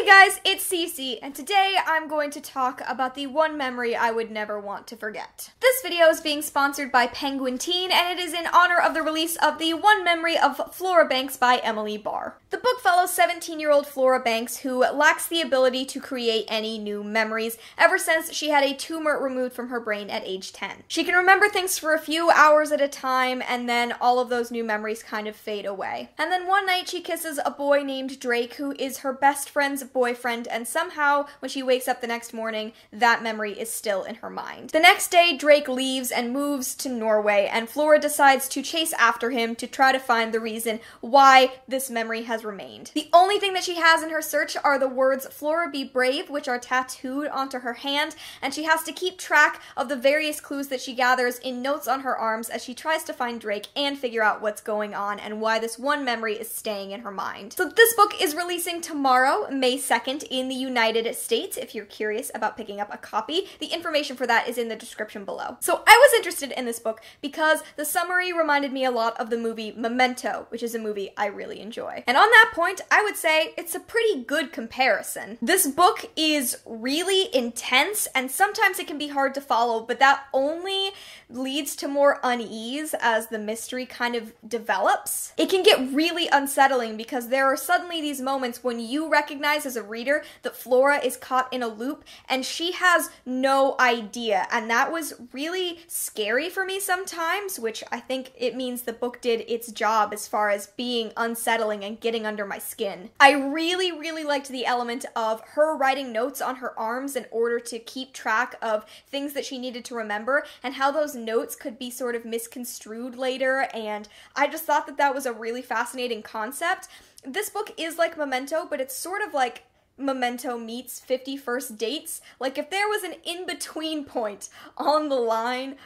Hey guys, it's Cece, and today I'm going to talk about the one memory I would never want to forget. This video is being sponsored by Penguin Teen, and it is in honor of the release of the One Memory of Flora Banks by Emily Barr. The book follows 17-year-old Flora Banks, who lacks the ability to create any new memories ever since she had a tumor removed from her brain at age 10. She can remember things for a few hours at a time, and then all of those new memories kind of fade away. And then one night she kisses a boy named Drake, who is her best friend's boyfriend, and somehow when she wakes up the next morning, that memory is still in her mind. The next day, Drake leaves and moves to Norway, and Flora decides to chase after him to try to find the reason why this memory has remained. The only thing that she has in her search are the words "Flora, be brave," which are tattooed onto her hand, and she has to keep track of the various clues that she gathers in notes on her arms as she tries to find Drake and figure out what's going on and why this one memory is staying in her mind. So this book is releasing tomorrow, May 2nd, in the United States. If you're curious about picking up a copy, the information for that is in the description below. So I was interested in this book because the summary reminded me a lot of the movie Memento, which is a movie I really enjoy. And on that point, I would say it's a pretty good comparison. This book is really intense, and sometimes it can be hard to follow, but that only leads to more unease as the mystery kind of develops. It can get really unsettling because there are suddenly these moments when you recognize as a reader that Flora is caught in a loop and she has no idea, and that was really scary for me sometimes, which I think it means the book did its job as far as being unsettling and getting under my skin. I really liked the element of her writing notes on her arms in order to keep track of things that she needed to remember and how those notes could be sort of misconstrued later, and I just thought that that was a really fascinating concept. This book is like Memento, but it's sort of like Memento meets 50 First Dates. Like, if there was an in-between point on the line,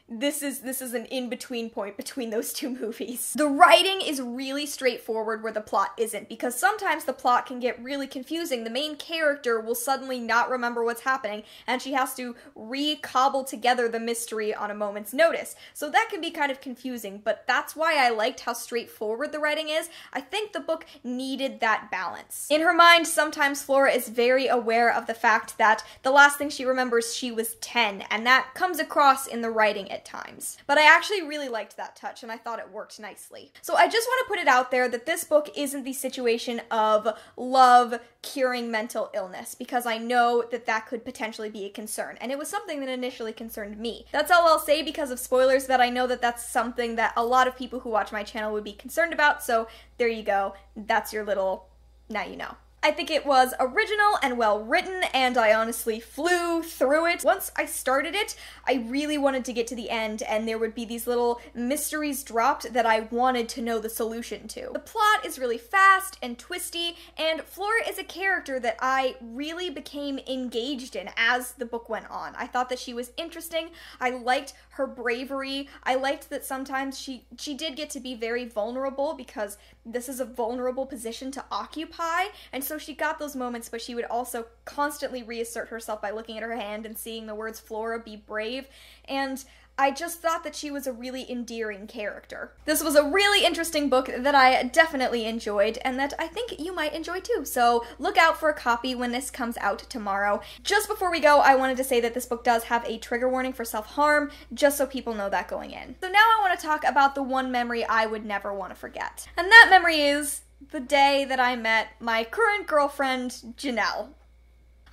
this is an in-between point between those two movies. The writing is really straightforward where the plot isn't, because sometimes the plot can get really confusing. The main character will suddenly not remember what's happening, and she has to re-cobble together the mystery on a moment's notice. So that can be kind of confusing, but that's why I liked how straightforward the writing is. I think the book needed that balance. In her mind, sometimes Flora is very aware of the fact that the last thing she remembers, she was 10, and that comes across in the writing at times. But I actually really liked that touch, and I thought it worked nicely. So I just want to put it out there that this book isn't the situation of love curing mental illness, because I know that that could potentially be a concern, and it was something that initially concerned me. That's all I'll say because of spoilers, that I know that that's something that a lot of people who watch my channel would be concerned about, so there you go. That's your little, now you know. I think it was original and well written, and I honestly flew through it. Once I started it, I really wanted to get to the end, and there would be these little mysteries dropped that I wanted to know the solution to. The plot is really fast and twisty, and Flora is a character that I really became engaged in as the book went on. I thought that she was interesting. I liked her bravery. I liked that sometimes she did get to be very vulnerable, because this is a vulnerable position to occupy, and so she got those moments, but she would also constantly reassert herself by looking at her hand and seeing the words "Flora, be brave," and I just thought that she was a really endearing character. This was a really interesting book that I definitely enjoyed, and that I think you might enjoy too, so look out for a copy when this comes out tomorrow. Just before we go, I wanted to say that this book does have a trigger warning for self-harm, just so people know that going in. So now I want to talk about the one memory I would never want to forget. And that memory is the day that I met my current girlfriend, Janel.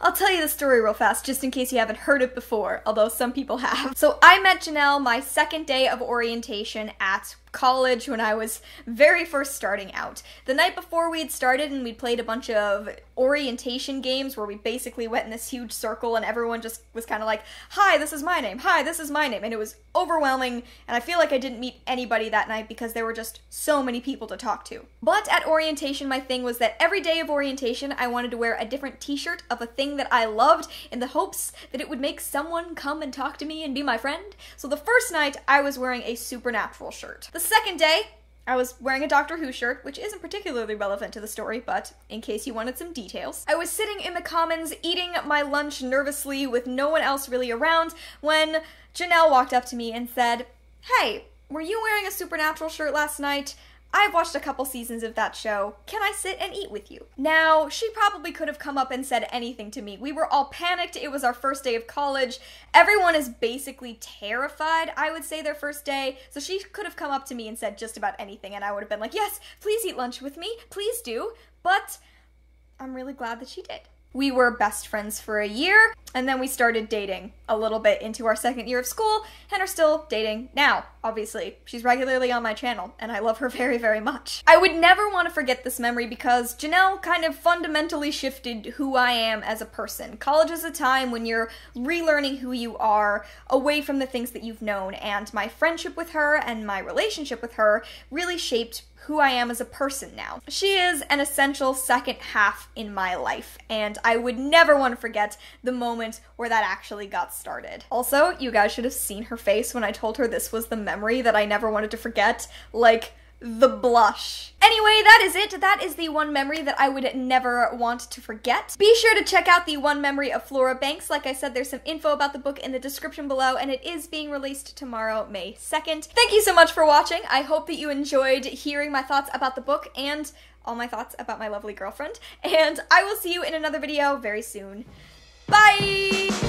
I'll tell you the story real fast, just in case you haven't heard it before, although some people have. So I met Janel my second day of orientation at college when I was very first starting out. The night before we'd started and we played a bunch of orientation games where we basically went in this huge circle and everyone just was kind of like, "Hi, this is my name. Hi, this is my name." And it was overwhelming, and I feel like I didn't meet anybody that night because there were just so many people to talk to. But at orientation, my thing was that every day of orientation, I wanted to wear a different t-shirt of a thing that I loved in the hopes that it would make someone come and talk to me and be my friend. So the first night, I was wearing a Supernatural shirt. The second day, I was wearing a Doctor Who shirt, which isn't particularly relevant to the story, but in case you wanted some details. I was sitting in the Commons eating my lunch nervously with no one else really around when Janel walked up to me and said, "Hey, were you wearing a Supernatural shirt last night? I've watched a couple seasons of that show. Can I sit and eat with you? Now, she probably could have come up and said anything to me. We were all panicked. It was our first day of college. Everyone is basically terrified, I would say, their first day. So she could have come up to me and said just about anything, and I would have been like, yes, please eat lunch with me. Please do. But I'm really glad that she did. We were best friends for a year, and then we started dating a little bit into our second year of school, and are still dating now, obviously. She's regularly on my channel, and I love her very, very much. I would never want to forget this memory because Janel kind of fundamentally shifted who I am as a person. College is a time when you're relearning who you are away from the things that you've known, and my friendship with her and my relationship with her really shaped who I am as a person now. She is an essential second half in my life, and I would never want to forget the moment where that actually got started. Also, you guys should have seen her face when I told her this was the memory that I never wanted to forget. Like, the blush. Anyway, that is it. That is the one memory that I would never want to forget. Be sure to check out the one memory of Flora Banks. Like I said, there's some info about the book in the description below, and it is being released tomorrow, May 2nd. Thank you so much for watching. I hope that you enjoyed hearing my thoughts about the book and all my thoughts about my lovely girlfriend, and I will see you in another video very soon. Bye!